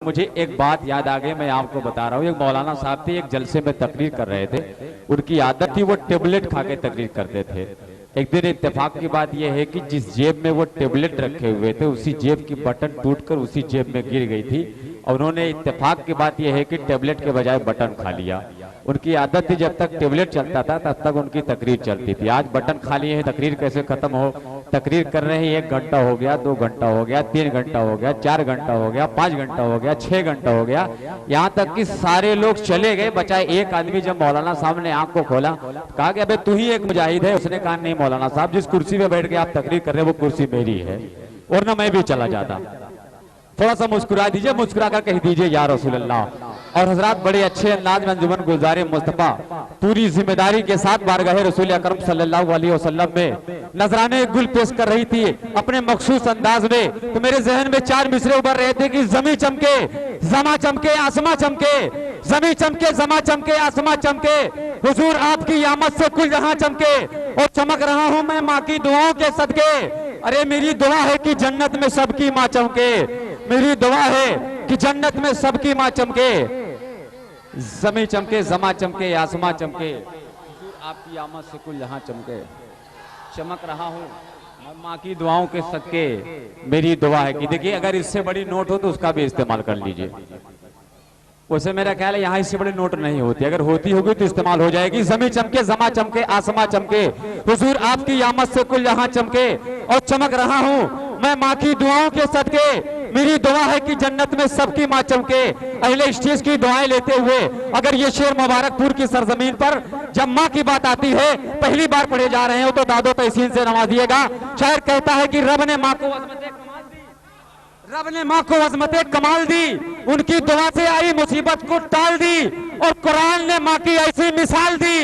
مجھے ایک بات یاد آ گئی، میں آپ کو بتا رہا ہوں۔ ایک مولانا صاحب تھے، ایک جلسے میں تقریر کر رہے تھے۔ ان کی عادت تھی وہ ٹیبلٹ کھا کے تقریر کرتے تھے۔ ایک دن اتفاق کی بات یہ ہے کہ جس جیب میں وہ ٹیبلٹ رکھے ہوئے تھے اسی جیب کی بٹن ٹوٹ کر اسی جیب میں گر گئی تھی، اور انہوں نے اتفاق کی بات یہ ہے کہ ٹیبلٹ کے بجائے بٹن کھا لیا۔ ان کی عادت تھی جب تک ٹیبلٹ چلتا تھا تب تک ان کی تقریر چلتی تھی۔ آج بٹن کھا لیے ہیں، تقریر کیسے ختم ہو؟ تقریر کر رہے ہیں، 1 گھنٹہ ہو گیا، 2 گھنٹہ ہو گیا، 3 گھنٹہ ہو گیا، 4 گھنٹہ ہو گیا، 5 گھنٹہ ہو گیا، 6 گھنٹہ ہو گیا، یہاں تک کہ سارے لوگ چلے گئے، بچائے ایک آدمی۔ جب مولانا صاحب نے آنکھ کو کھولا، کہا کہ ابے تو ہی ایک مجاہد ہے۔ اس نے کہا نہیں مولانا صاحب، جس کرسی پہ بیٹھ کے آپ تقریر کر رہے ہیں وہ کرسی میری ہے، ورنہ میں بھی چلا جاتا۔ تھوڑا سا مسکرا دیجئے، مسکرا کر کہہ دیجئے یا رسول اللہ۔ اور حضرات بڑے اچھے انداز میں انجمن گلزار مصطفیٰ پوری ذمہ داری کے ساتھ بارگاہ رسول اکرم صلی اللہ علیہ وسلم میں نذرانے گل پیش کر رہی تھی اپنے مخصوص انداز میں، تو میرے ذہن میں 4 مصرے ابھر رہے تھے کہ زمیں چمکے، زماں چمکے، آسماں چمکے، زمیں چمکے، زماں چمکے، آسماں چمکے، حضور آپ کی آمد سے کل جہاں چمکے، اور چمک رہا ہوں میں ماں کی دعاؤں کے صدقے۔ ارے میری دعا ہے کہ جنت میں سب کی ماں چمکے، میری دعا ہے کہ جنت میں سب کی ماں چمکے، زمیں چمکے، زماں چمکے، آسماں چمکے، حضور آپ کی آمد سے کل جہاں چمکے۔ چمک رہا ہوں میں ماں کی دعاؤں کے صدقے، میری دعا ہے کہ دیکھیے اگر اس سے بڑی نوٹ ہو تو اس کا بھی استعمال کر لیجئے۔ ویسے میرا خیال ہے یہاں اس سے بڑی نوٹ نہیں ہوتی، اگر ہوتی ہوگی تو استعمال ہو جائے گی۔ زمیں چمکے، زماں چمکے، آسماں چمکے، حضور آپ کی آمد سے کل جہاں چمکے، اور چمک رہا ہوں میں ماں کی دعاؤں کے صدقے، میری دعا ہے کہ جنت میں سب کی ماں چمکے۔ اہل اسٹیج کی دعائیں لیتے ہوئے اگر یہ شعر مبارک پور کی سرزمین پر جب ماں کی بات آتی ہے پہلی بار پڑھے جا رہے ہیں تو داد و تحسین سے نوازیے گا۔ شاعر کہتا ہے کہ رب نے ماں کو عظمت کمال دی، رب نے ماں کو عظمت کمال دی، ان کی دعا سے آئی مصیبت کو ٹال دی، اور قرآن نے ماں کی ایسی مثال دی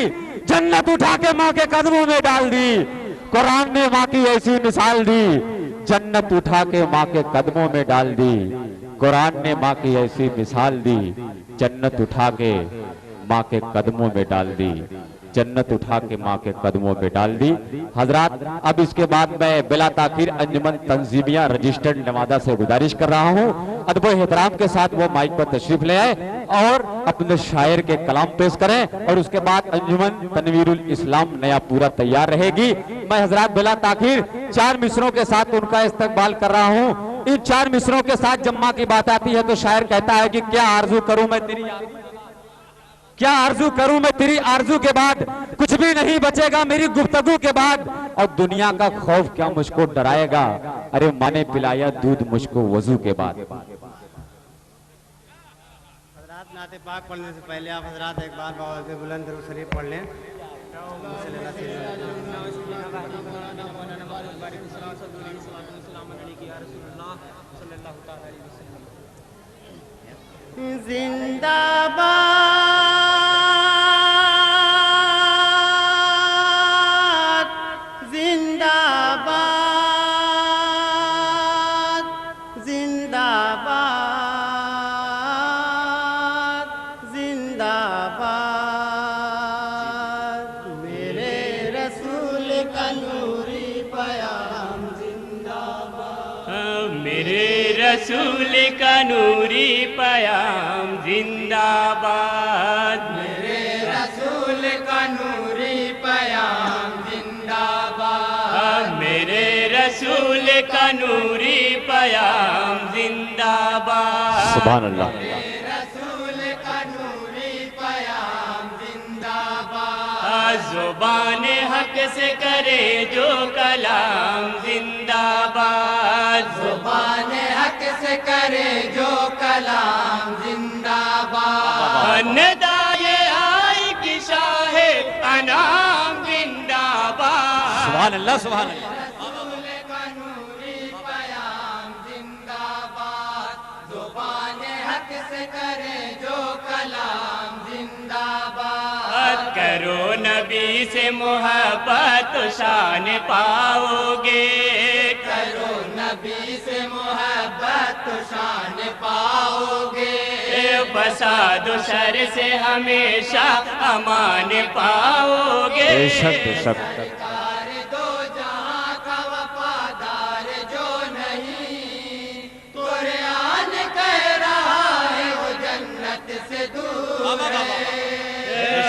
جنت اٹھا کے ماں کے قدموں میں ڈال دی۔ قرآن نے ماں کی ایسی مثال دی جنت اٹھا کے ماں کے قدموں میں ڈال دی۔ قرآن نے ماں کی ایسی مثال دی جنت اٹھا کے ماں کے قدموں میں ڈال دی، جنت اٹھا کے ماں کے قدموں میں ڈال دی۔ حضرات اب اس کے بعد میں بلا تاخیر انجمن تنظیمیہ رجسٹرڈ نوادہ سے گزارش کر رہا ہوں ادب و احترام کے ساتھ وہ مائک پر تشریف لے آئے اور اپنے شاعر کے کلام پیش کریں، اور اس کے بعد انجمن تنویر الاسلام نیا پورا تیار رہے گی۔ میں حضرات بلا تاخیر 4 مصروں کے ساتھ ان کا استقبال کر رہا ہوں۔ ان 4 مصروں کے ساتھ جب ماں کی بات آتی ہے تو شاعر کہتا ہے کہ کیا آرزو کروں میں تیری آرزو، کیا آرزو کروں میں تیری آرزو کے بعد، کچھ بھی نہیں بچے گا میری گفتگو کے بعد، اور دنیا کا خوف کیا مجھ کو ڈرائے گا، ارے ماں نے پلایا دودھ مجھ کو وضو کے بعد۔ حضرات نعت پاک پڑھنے سے پہلے آپ حضرات ایک بار بآواز بلند درود شریف پڑھ لیں۔ زندہ باد، زندہ باد، زندہ باد، زندہ باد، میرے رسول کا نوری پیام زندہ باد، میرے رسول کا نوری پیام زندہ باد، میرے رسول کا نوری پیام زندہ باد، میرے رسول کا نوری پیام زندہ باد، سبحان اللہ۔ میرے رسول کا نوری پیام زندہ باد، زبان حق سے کرے جو کلام زندہ باد، زبان حق سے کرے جو کلام زندہ باد، ندائے آئی کی شاہ انام زندہ باد، سبحان اللہ، سبحان اللہ۔ رسول کا نوری پیام زندہ باد، زبان حق سے کرے جو کلام زندہ باد، کرو نبی سے محبت شان پاؤ گے، کرو نبی سے محبت شان پاؤ گے، فساد و شر سے ہمیشہ امان پاؤ گے، بے شک بے شک۔ سرکار دو جہاں کا وفادار جو نہیں، قرآن کہہ رہا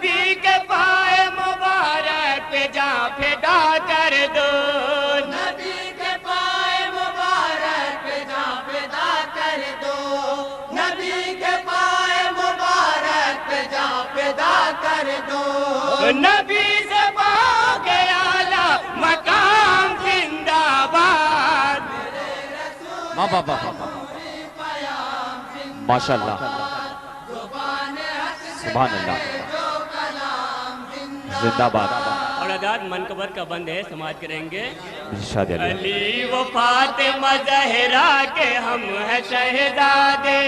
نبی کے پائے مبارک پہ جاں فدا کر دو نبی کے پائے مبارک پہ جاں فدا کر دو نبی کے پائے مبارک پہ جاں فدا کر دو نبی سے پاؤ گے اعلیٰ مقام زندہ باد ماشاء اللہ سبحان اللہ زندہ باد اور حضرات منقبر کا بند ہے سماعت کریں گے ارشاد علی علی و فاطمہ زہرا کے ہم ہیں شہزادے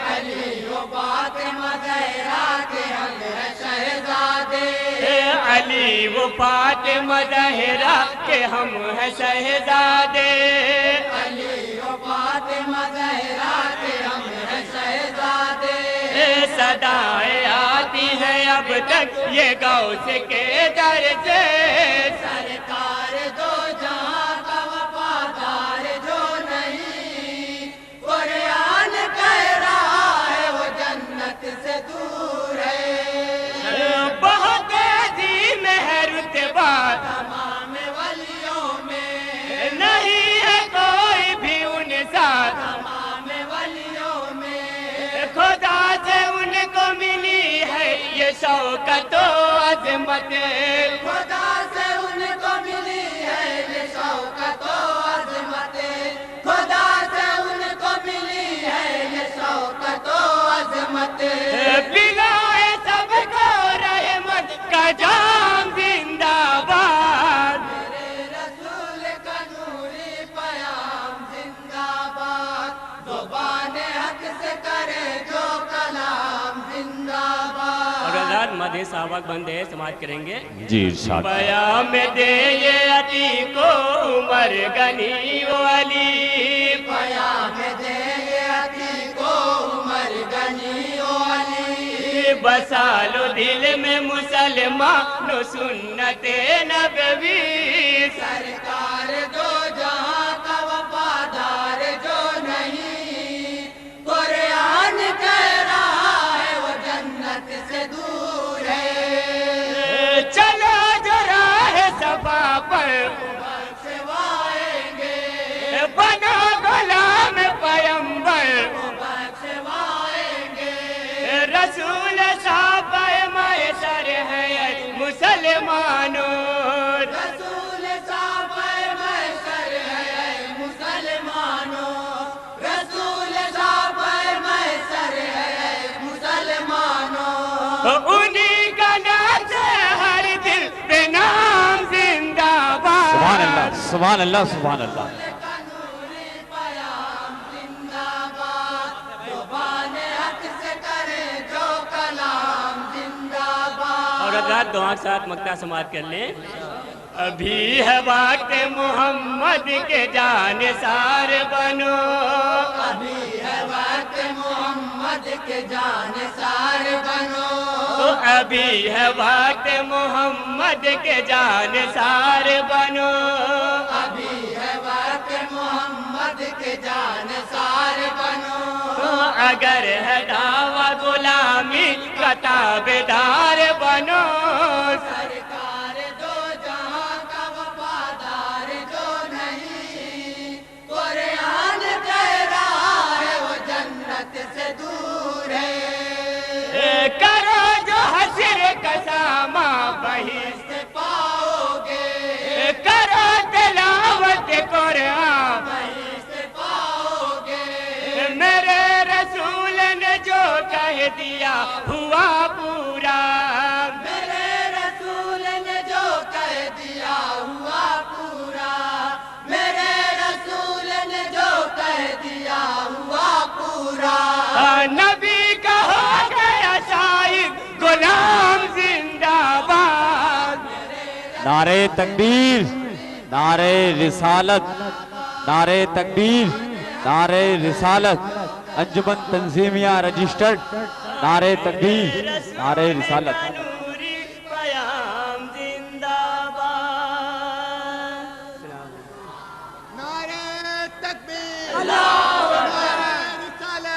علی و فاطمہ زہرا کے ہم ہیں شہزادے علی و فاطمہ زہرا کے ہم ہیں شہزادے علی و فاطمہ زہرا کے ہم ہیں شہزادے صدائیں آتی ہیں اب تک یہ غوث کے در سے سرکار دو جہاں کا وفادار جو نہیں قرآن کہہ رہا ہے وہ جنت سے دور ہے بہت عظیم ہے رتبہ تمام ولیوں میں نہیں ہے کوئی بھی ان ساتھ تمام ولیوں میں خدا سے ان کو ملی ہے یہ شوکت و عظمت خدا سے ان کو ملی ہے یہ شوکت و عظمت خدا سے ان کو ملی ہے یہ شوکت و عظمت بلائے سب کو رحمت کا جام زندہ باد میرے رسول کا نوری پیام زندہ باد زبان حق سے کرے جو کلام زندہ باد اور حضرات مدح صحابہ بندے سماعت کریں گے جی ارشاد پیام دے یہ عتیق و عمر غنی و علی پیام دے یہ عتیق و عمر غنی و علی بسالو دل میں مسلمان و سنت نبوی سرکار دو جہاں کا وفادار جو نہیں قرآن کہہ رہا ہے وہ جنت سے دور ہے چلو جو راہ صفا پر سے وائیں گے بنا غلام پیمبر سے وائیں گے رسول صاحب محشر ہے مسلمانوں رسول صاحب محشر ہے مسلمانوں رسول صاحب محشر ہے مسلمانوں انہی کا نام سے ہر دل پہ نام زندہ باد سبحان اللہ سبحان اللہ اور حضرات دعا کے ساتھ مقطع سماعت کر لیں ابھی ہے وقت محمد کے جانثار بنو ابھی ہے وقت محمد کے جانثار بنو ابھی ہے وقت محمد کے جانثار بنو ابھی ہے وقت محمد کے جانثار بنو اگر ہے دعویٰ غلامی کا تابعدار بنو سرکار دو جہاں کا وفادار جو نہیں قرآن کہہ رہا ہے وہ جنت سے دور ہے کرو جو حشر کا ساما بہشت پاؤ گے کرو تلاوت قرآن بہشت پاؤ گے میرے رسول نے جو کہہ دیا ہوا پورا میرے رسول نے جو کہہ دیا ہوا پورا میرے رسول نے جو کہہ دیا ہوا پورا نبی کا ہو گیا شاہد غلام زندہ باد نعرہ تکبیر نعرہ رسالت نعرہ تکبیر نعرہ رسالت انجمن تنظیمیہ رجسٹرڈ نعرہ تکبیر نعرہ رسالت نوری پیام زندہ باد نعرہ تکبیر نعرہ رسالت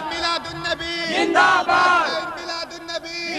میلاد النبی زندہ باد میلاد النبی